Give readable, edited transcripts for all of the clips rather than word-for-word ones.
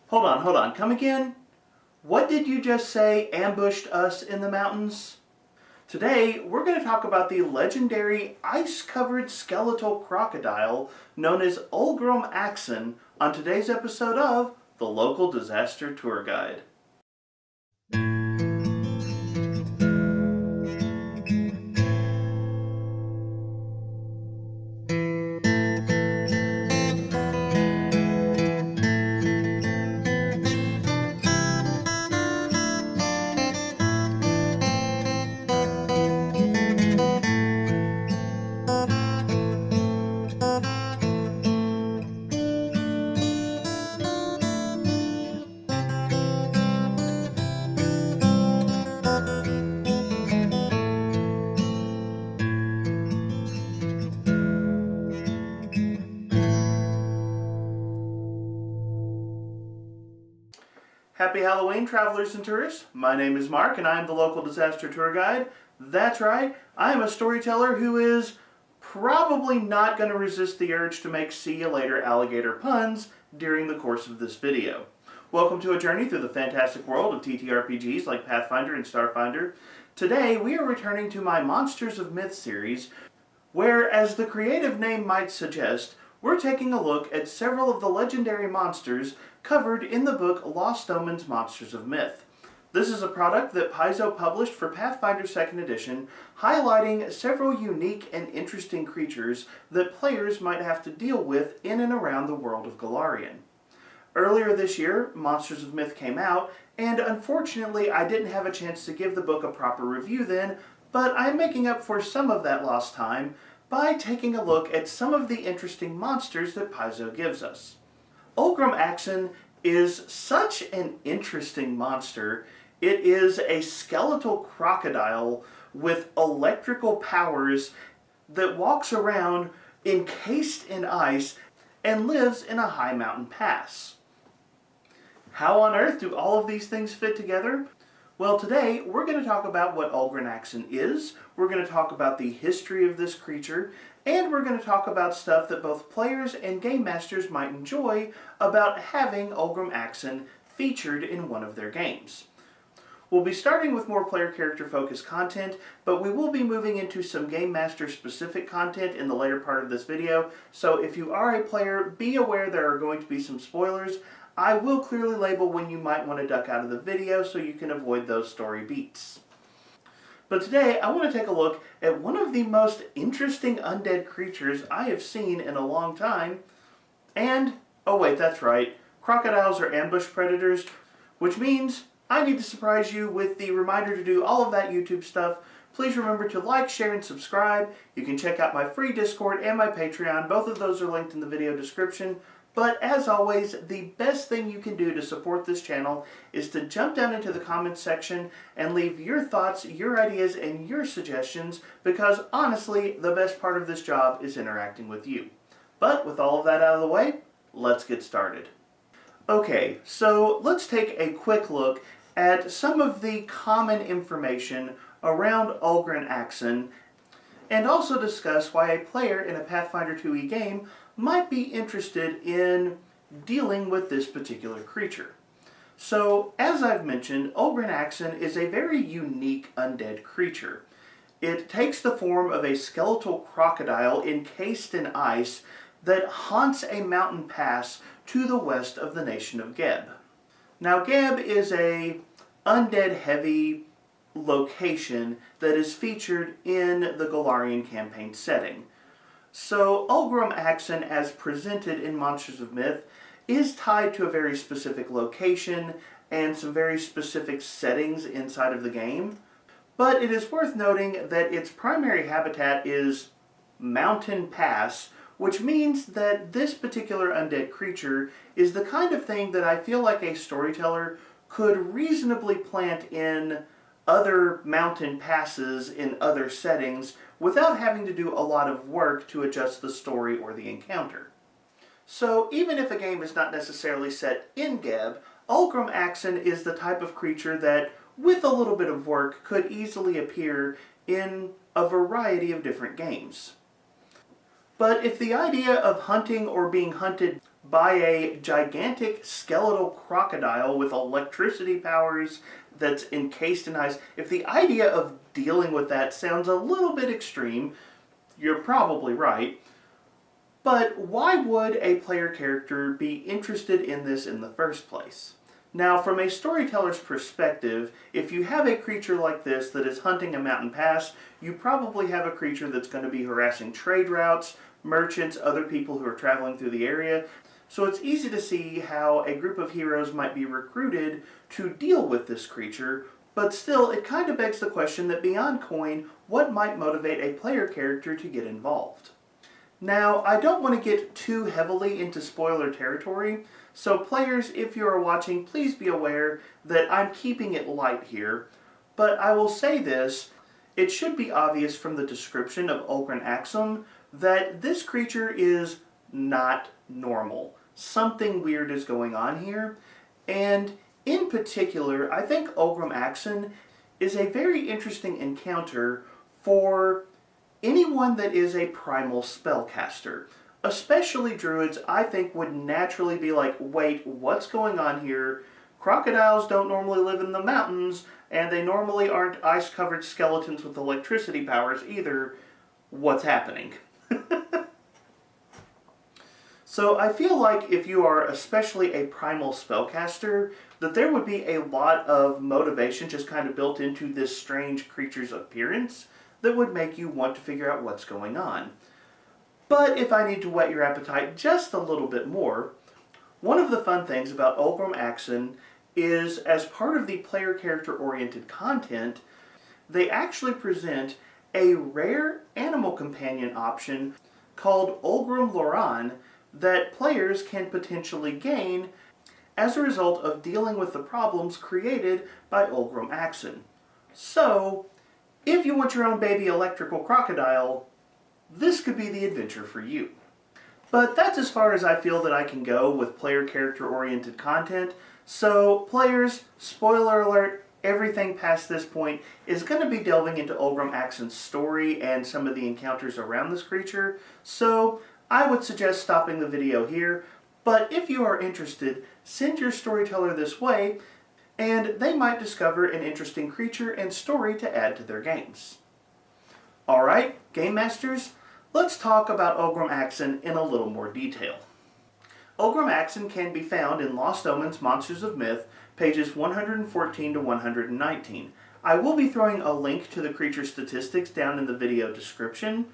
Hold on, come again? What did you just say ambushed us in the mountains? Today, we're going to talk about the legendary ice-covered skeletal crocodile known as Ulgrem-Axaan on today's episode of The Local Disaster Tour Guide. Happy Halloween, travelers and tourists. My name is Mark, and I am the local disaster tour guide. That's right, I am a storyteller who is probably not going to resist the urge to make see you later alligator puns during the course of this video. Welcome to a journey through the fantastic world of TTRPGs like Pathfinder and Starfinder. Today, we are returning to my Monsters of Myth series, where, as the creative name might suggest, we're taking a look at several of the legendary monsters covered in the book Lost Omens, Monsters of Myth. This is a product that Paizo published for Pathfinder 2nd Edition, highlighting several unique and interesting creatures that players might have to deal with in and around the world of Golarion. Earlier this year, Monsters of Myth came out, and unfortunately I didn't have a chance to give the book a proper review then, but I'm making up for some of that lost time by taking a look at some of the interesting monsters that Paizo gives us. Ulgrem-Axaan is such an interesting monster. It is a skeletal crocodile with electrical powers that walks around encased in ice and lives in a high mountain pass. How on earth do all of these things fit together? Well, today we're going to talk about what Ulgrem-Axaan is, we're going to talk about the history of this creature, and we're going to talk about stuff that both players and game masters might enjoy about having Ulgrem-Axaan featured in one of their games. We'll be starting with more player character focused content, but we will be moving into some game master specific content in the later part of this video, so if you are a player, be aware there are going to be some spoilers. I will clearly label when you might want to duck out of the video so you can avoid those story beats. But today I want to take a look at one of the most interesting undead creatures I have seen in a long time, and, oh wait, that's right, crocodiles are ambush predators, which means I need to surprise you with the reminder to do all of that YouTube stuff. Please remember to like, share, and subscribe. You can check out my free Discord and my Patreon. Both of those are linked in the video description. But as always, the best thing you can do to support this channel is to jump down into the comments section and leave your thoughts, your ideas, and your suggestions, because honestly, the best part of this job is interacting with you. But with all of that out of the way, let's get started. Okay, so let's take a quick look at some of the common information around Ulgrem-Axaan, and also discuss why a player in a Pathfinder 2e game might be interested in dealing with this particular creature. So, as I've mentioned, Ulgrem-Axaan is a very unique undead creature. It takes the form of a skeletal crocodile encased in ice that haunts a mountain pass to the west of the nation of Geb. Now, Geb is a undead-heavy location that is featured in the Golarion campaign setting. So Ulgrem-Axaan, as presented in Monsters of Myth, is tied to a very specific location and some very specific settings inside of the game. But it is worth noting that its primary habitat is Mountain Pass, which means that this particular undead creature is the kind of thing that I feel like a storyteller could reasonably plant in other mountain passes in other settings without having to do a lot of work to adjust the story or the encounter. So even if a game is not necessarily set in Geb, Ulgrem-Axaan is the type of creature that, with a little bit of work, could easily appear in a variety of different games. But if the idea of hunting or being hunted by a gigantic skeletal crocodile with electricity powers that's encased in ice. If the idea of dealing with that sounds a little bit extreme, you're probably right. But why would a player character be interested in this in the first place? Now, from a storyteller's perspective, if you have a creature like this that is hunting a mountain pass, you probably have a creature that's going to be harassing trade routes, merchants, other people who are traveling through the area. So it's easy to see how a group of heroes might be recruited to deal with this creature, but still, it kind of begs the question that beyond coin, what might motivate a player character to get involved? Now, I don't want to get too heavily into spoiler territory, so players, if you are watching, please be aware that I'm keeping it light here. But I will say this, it should be obvious from the description of Ulgrem-Axaan that this creature is not normal. Something weird is going on here, and in particular, I think Ulgrem-Axaan is a very interesting encounter for anyone that is a primal spellcaster. Especially druids, I think, would naturally be like, wait, what's going on here? Crocodiles don't normally live in the mountains, and they normally aren't ice-covered skeletons with electricity powers either. What's happening? So I feel like if you are especially a primal spellcaster, that there would be a lot of motivation just kind of built into this strange creature's appearance that would make you want to figure out what's going on. But if I need to whet your appetite just a little bit more, one of the fun things about Ulgrem-Axaan is, as part of the player character-oriented content, they actually present a rare animal companion option called Ulgrem-Loran that players can potentially gain as a result of dealing with the problems created by Ulgrem-Axaan. So, if you want your own baby electrical crocodile, this could be the adventure for you. But that's as far as I feel that I can go with player character-oriented content. So, players, spoiler alert, everything past this point is going to be delving into Ulgrem-Axaan's story and some of the encounters around this creature. So, I would suggest stopping the video here. But if you are interested, send your storyteller this way, and they might discover an interesting creature and story to add to their games. Alright, Game Masters, let's talk about Ulgrem-Axaan in a little more detail. Ulgrem-Axaan can be found in Lost Omens, Monsters of Myth, pages 114 to 119. I will be throwing a link to the creature statistics down in the video description,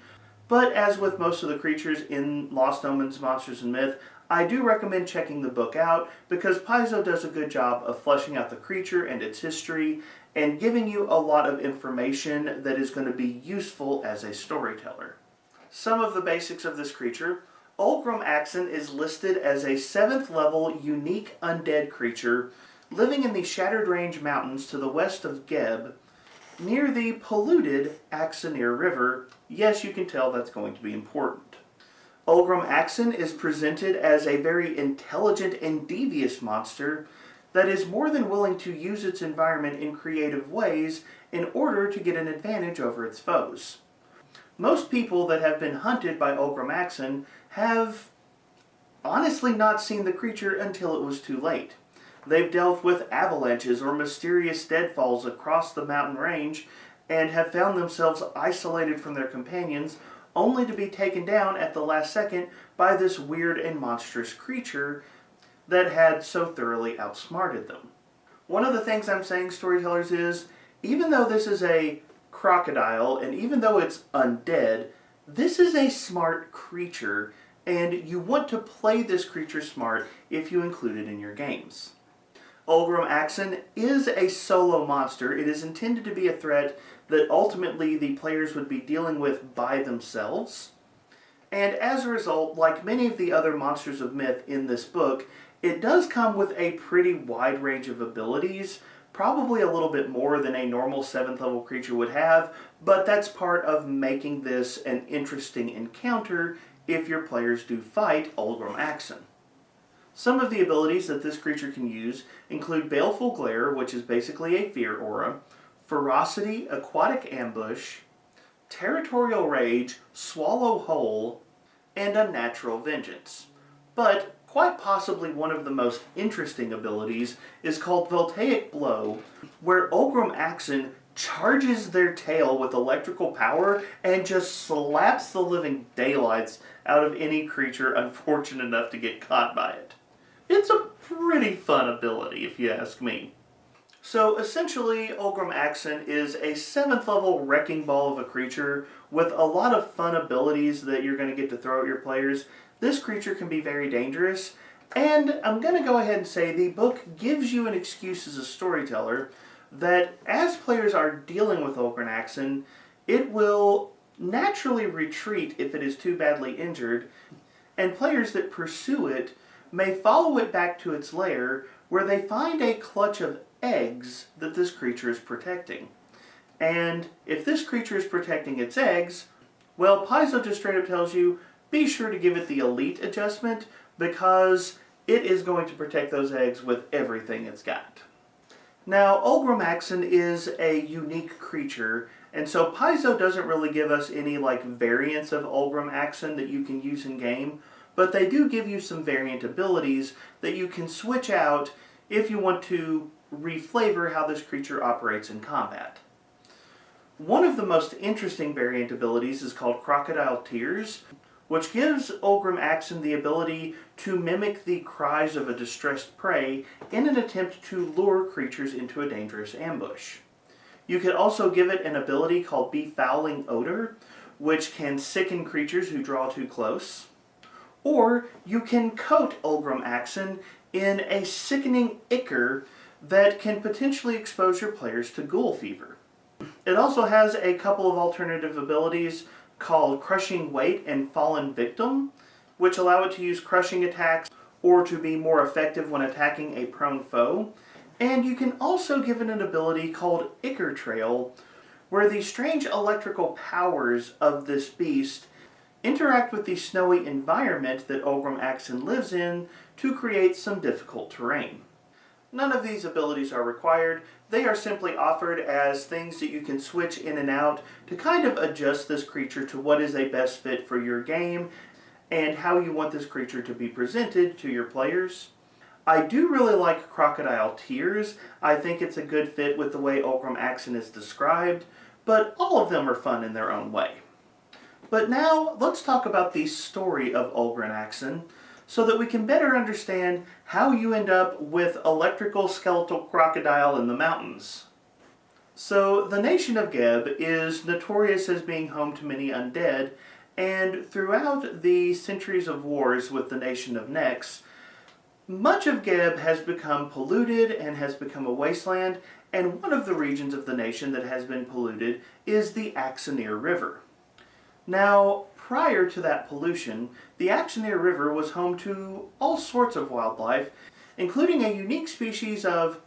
but as with most of the creatures in Lost Omens, Monsters and Myth, I do recommend checking the book out because Paizo does a good job of fleshing out the creature and its history and giving you a lot of information that is going to be useful as a storyteller. Some of the basics of this creature. Ulgrem-Axaan is listed as a 7th level unique undead creature living in the Shattered Range Mountains to the west of Geb, near the polluted Axaneer River. Yes, you can tell that's going to be important. Ulgrem-Axaan is presented as a very intelligent and devious monster that is more than willing to use its environment in creative ways in order to get an advantage over its foes. Most people that have been hunted by Ulgrem-Axaan have honestly not seen the creature until it was too late. They've dealt with avalanches or mysterious deadfalls across the mountain range and have found themselves isolated from their companions, only to be taken down at the last second by this weird and monstrous creature that had so thoroughly outsmarted them. One of the things I'm saying, storytellers, is even though this is a crocodile and even though it's undead, this is a smart creature, and you want to play this creature smart if you include it in your games. Ulgrem-Axaan is a solo monster. It is intended to be a threat that ultimately the players would be dealing with by themselves. And as a result, like many of the other Monsters of Myth in this book, it does come with a pretty wide range of abilities, probably a little bit more than a normal 7th level creature would have, but that's part of making this an interesting encounter if your players do fight Ulgrem-Axaan. Some of the abilities that this creature can use include Baleful Glare, which is basically a fear aura, Ferocity, Aquatic Ambush, Territorial Rage, Swallow Whole, and Unnatural Vengeance. But quite possibly one of the most interesting abilities is called Voltaic Blow, where Ulgrem-Axaan charges their tail with electrical power and just slaps the living daylights out of any creature unfortunate enough to get caught by it. It's a pretty fun ability, if you ask me. So essentially, Ulgrem-Axaan is a 7th level wrecking ball of a creature with a lot of fun abilities that you're going to get to throw at your players. This creature can be very dangerous, and I'm going to go ahead and say the book gives you an excuse as a storyteller that as players are dealing with Ulgrem-Axaan, it will naturally retreat if it is too badly injured, and players that pursue it may follow it back to its lair where they find a clutch of eggs that this creature is protecting. And if this creature is protecting its eggs, well, Paizo just straight up tells you, be sure to give it the elite adjustment because it is going to protect those eggs with everything it's got. Now, Ulgrem-Axaan is a unique creature, and so Paizo doesn't really give us any variants of Ulgrem-Axaan that you can use in game, but they do give you some variant abilities that you can switch out if you want to reflavor how this creature operates in combat. One of the most interesting variant abilities is called Crocodile Tears, which gives Ulgrem-Axaan the ability to mimic the cries of a distressed prey in an attempt to lure creatures into a dangerous ambush. You could also give it an ability called Befouling Odor, which can sicken creatures who draw too close. Or you can coat Ulgrem-Axaan in a sickening ichor that can potentially expose your players to ghoul fever. It also has a couple of alternative abilities called Crushing Weight and Fallen Victim, which allow it to use crushing attacks or to be more effective when attacking a prone foe. And you can also give it an ability called Ichor Trail, where the strange electrical powers of this beast interact with the snowy environment that Ulgrem-Axaan lives in to create some difficult terrain. None of these abilities are required. They are simply offered as things that you can switch in and out to kind of adjust this creature to what is a best fit for your game and how you want this creature to be presented to your players. I do really like Crocodile Tears. I think it's a good fit with the way Ulgrem-Axaan is described, but all of them are fun in their own way. But now, let's talk about the story of Ulgrem-Axaan, so that we can better understand how you end up with electrical skeletal crocodile in the mountains. So, the nation of Geb is notorious as being home to many undead, and throughout the centuries of wars with the nation of Nex, much of Geb has become polluted and has become a wasteland, and one of the regions of the nation that has been polluted is the Axaneer River. Now, prior to that pollution, the Axaneer River was home to all sorts of wildlife, including a unique species of,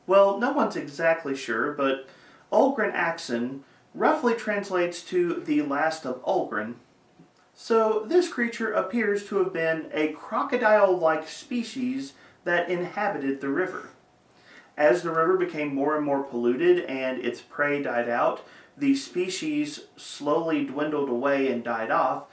well, no one's exactly sure, but Ulgrem-Axaan roughly translates to the last of Ulgren. So this creature appears to have been a crocodile-like species that inhabited the river. As the river became more and more polluted and its prey died out, the species slowly dwindled away and died off,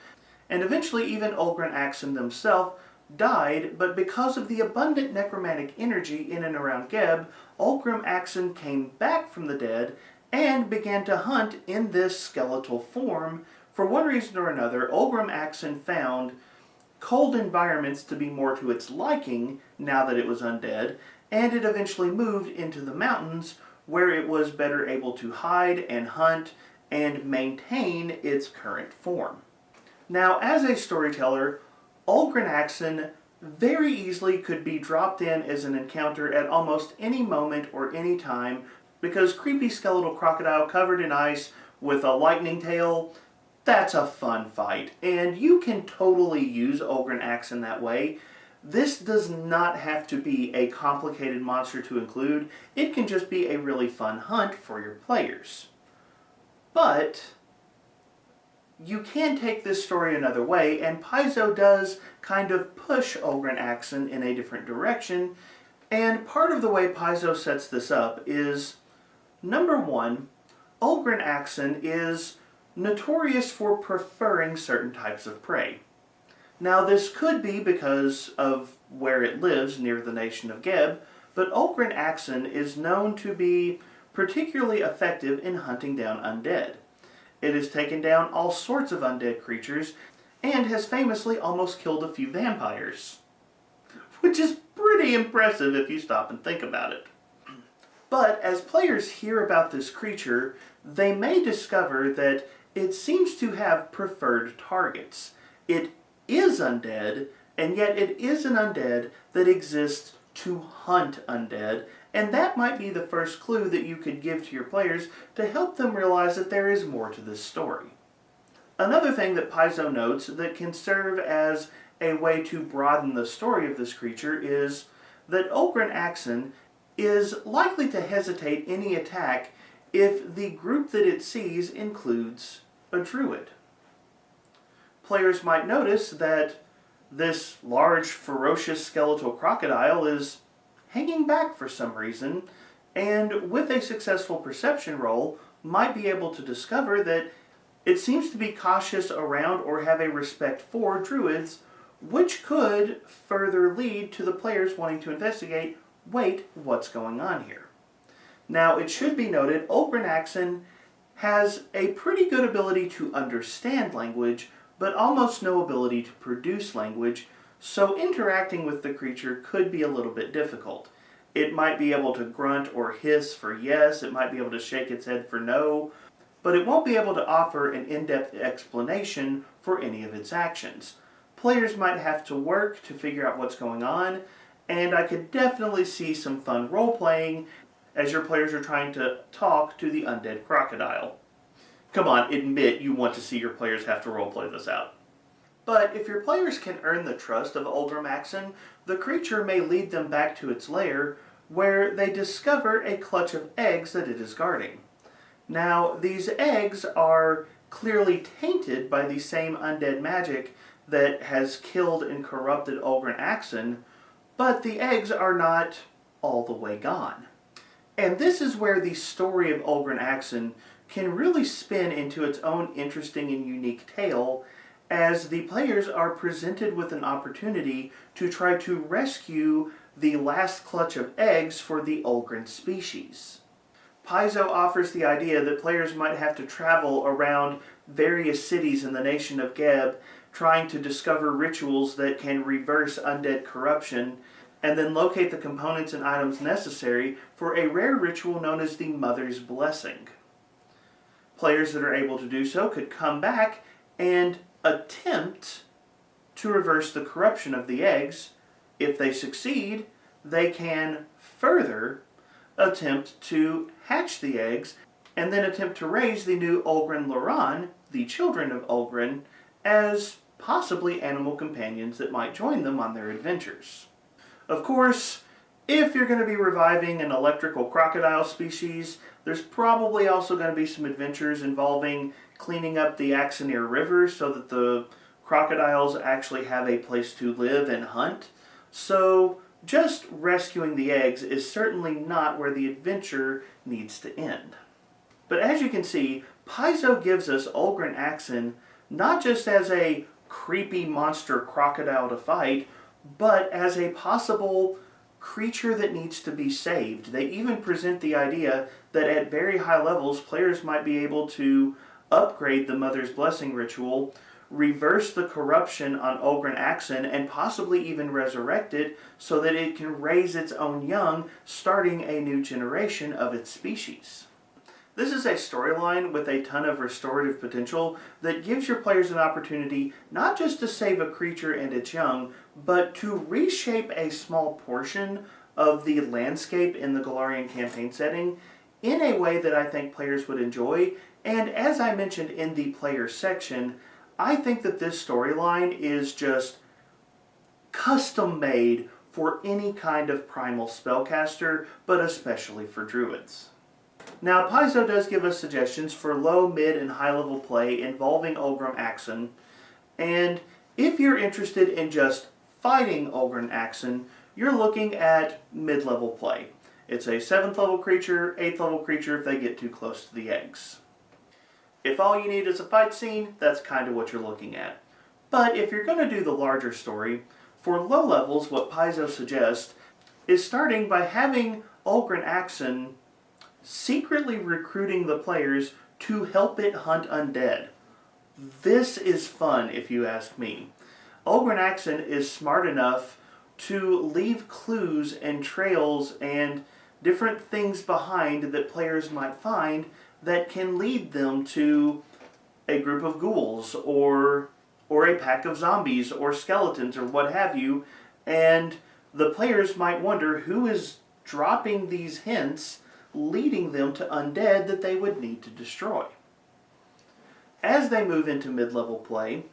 and eventually even Ulgrem-Axaan themselves died, but because of the abundant necromantic energy in and around Geb, Ulgrem-Axaan came back from the dead and began to hunt in this skeletal form. For one reason or another, Ulgrem-Axaan found cold environments to be more to its liking now that it was undead, and it eventually moved into the mountains where it was better able to hide and hunt and maintain its current form. Now, as a storyteller, Ulgrem-Axaan very easily could be dropped in as an encounter at almost any moment or any time, because creepy skeletal crocodile covered in ice with a lightning tail, that's a fun fight, and you can totally use Ulgrem-Axaan that way. This does not have to be a complicated monster to include. It can just be a really fun hunt for your players. But you can take this story another way, and Paizo does kind of push Ulgrem-Axaan in a different direction. And part of the way Paizo sets this up is, number one, Ulgrem-Axaan is notorious for preferring certain types of prey. Now this could be because of where it lives near the nation of Geb, but Ulgrem-Axaan is known to be particularly effective in hunting down undead. It has taken down all sorts of undead creatures and has famously almost killed a few vampires, which is pretty impressive if you stop and think about it. But as players hear about this creature, they may discover that it seems to have preferred targets. It is undead, and yet it is an undead that exists to hunt undead, and that might be the first clue that you could give to your players to help them realize that there is more to this story. Another thing that Paizo notes that can serve as a way to broaden the story of this creature is that Ulgrem-Axaan is likely to hesitate any attack if the group that it sees includes a druid. Players might notice that this large, ferocious skeletal crocodile is hanging back for some reason, and with a successful perception roll, might be able to discover that it seems to be cautious around or have a respect for druids, which could further lead to the players wanting to investigate, wait, what's going on here? Now, it should be noted, Ulgrem-Axaan has a pretty good ability to understand language, but almost no ability to produce language, so interacting with the creature could be a little bit difficult. It might be able to grunt or hiss for yes, it might be able to shake its head for no, but it won't be able to offer an in-depth explanation for any of its actions. Players might have to work to figure out what's going on, and I could definitely see some fun role-playing as your players are trying to talk to the undead crocodile. Come on, admit you want to see your players have to roleplay this out. But if your players can earn the trust of Ulgrem-Axaan, the creature may lead them back to its lair, where they discover a clutch of eggs that it is guarding. Now, these eggs are clearly tainted by the same undead magic that has killed and corrupted Ulgrem-Axaan, but the eggs are not all the way gone. And this is where the story of Ulgrem-Axaan can really spin into its own interesting and unique tale, as the players are presented with an opportunity to try to rescue the last clutch of eggs for the Ulgrem species. Paizo offers the idea that players might have to travel around various cities in the nation of Geb, trying to discover rituals that can reverse undead corruption, and then locate the components and items necessary for a rare ritual known as the Mother's Blessing. Players that are able to do so could come back and attempt to reverse the corruption of the eggs. If they succeed, they can further attempt to hatch the eggs and then attempt to raise the new Ulgrem-Loran, the children of Ulgrem, as possibly animal companions that might join them on their adventures. Of course, if you're going to be reviving an electrical crocodile species, there's probably also going to be some adventures involving cleaning up the Axaan River so that the crocodiles actually have a place to live and hunt. So just rescuing the eggs is certainly not where the adventure needs to end. But as you can see, Paizo gives us Ulgrem-Axaan not just as a creepy monster crocodile to fight, but as a possible creature that needs to be saved. They even present the idea that at very high levels, players might be able to upgrade the Mother's Blessing ritual, reverse the corruption on Ulgrem-Axaan, and possibly even resurrect it so that it can raise its own young, starting a new generation of its species. This is a storyline with a ton of restorative potential that gives your players an opportunity not just to save a creature and its young, but to reshape a small portion of the landscape in the Golarion campaign setting in a way that I think players would enjoy. And as I mentioned in the player section, I think that this storyline is just custom made for any kind of primal spellcaster, but especially for druids. Now, Paizo does give us suggestions for low, mid, and high-level play involving Ulgrem-Axaan, and if you're interested in just fighting Ulgrem-Axaan, you're looking at mid-level play. It's a 7th level creature, 8th level creature if they get too close to the eggs. If all you need is a fight scene, that's kind of what you're looking at. But if you're going to do the larger story, for low levels, what Paizo suggests is starting by having Ulgrem-Axaan secretly recruiting the players to help it hunt undead. This is fun, if you ask me. Ulgrem-Axaan is smart enough to leave clues and trails and different things behind that players might find that can lead them to a group of ghouls or a pack of zombies or skeletons or what have you, and the players might wonder who is dropping these hints leading them to undead that they would need to destroy. As they move into mid-level play,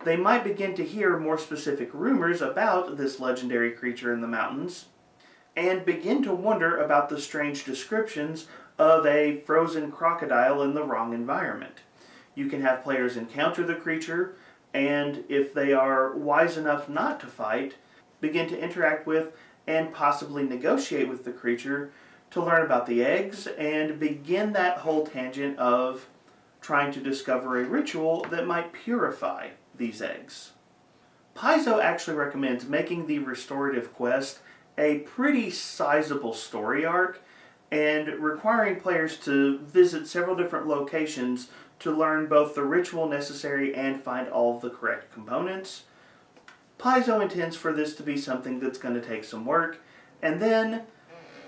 they might begin to hear more specific rumors about this legendary creature in the mountains, and begin to wonder about the strange descriptions of a frozen crocodile in the wrong environment. You can have players encounter the creature, and if they are wise enough not to fight, begin to interact with and possibly negotiate with the creature to learn about the eggs and begin that whole tangent of trying to discover a ritual that might purify these eggs. Paizo actually recommends making the restorative quest a pretty sizable story arc and requiring players to visit several different locations to learn both the ritual necessary and find all of the correct components. Paizo intends for this to be something that's going to take some work, and then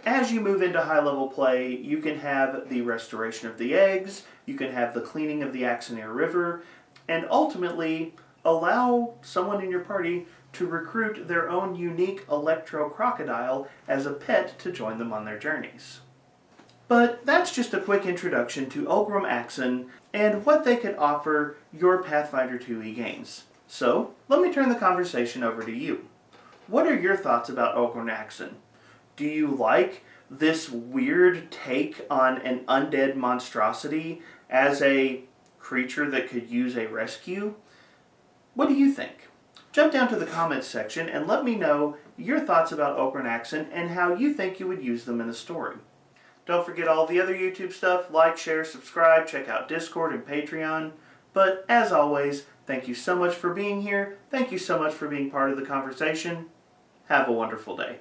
as you move into high-level play, you can have the restoration of the eggs, you can have the cleaning of the Axaan River, and ultimately allow someone in your party to recruit their own unique electro-crocodile as a pet to join them on their journeys. But that's just a quick introduction to Ulgrem-Axaan and what they could offer your Pathfinder 2e games. So, let me turn the conversation over to you. What are your thoughts about Ulgrem-Axaan? Do you like this weird take on an undead monstrosity as a creature that could use a rescue? What do you think? Jump down to the comments section and let me know your thoughts about Ulgrem-Axaan and how you think you would use them in a story. Don't forget all the other YouTube stuff. Like, share, subscribe, check out Discord and Patreon. But as always, thank you so much for being here. Thank you so much for being part of the conversation. Have a wonderful day.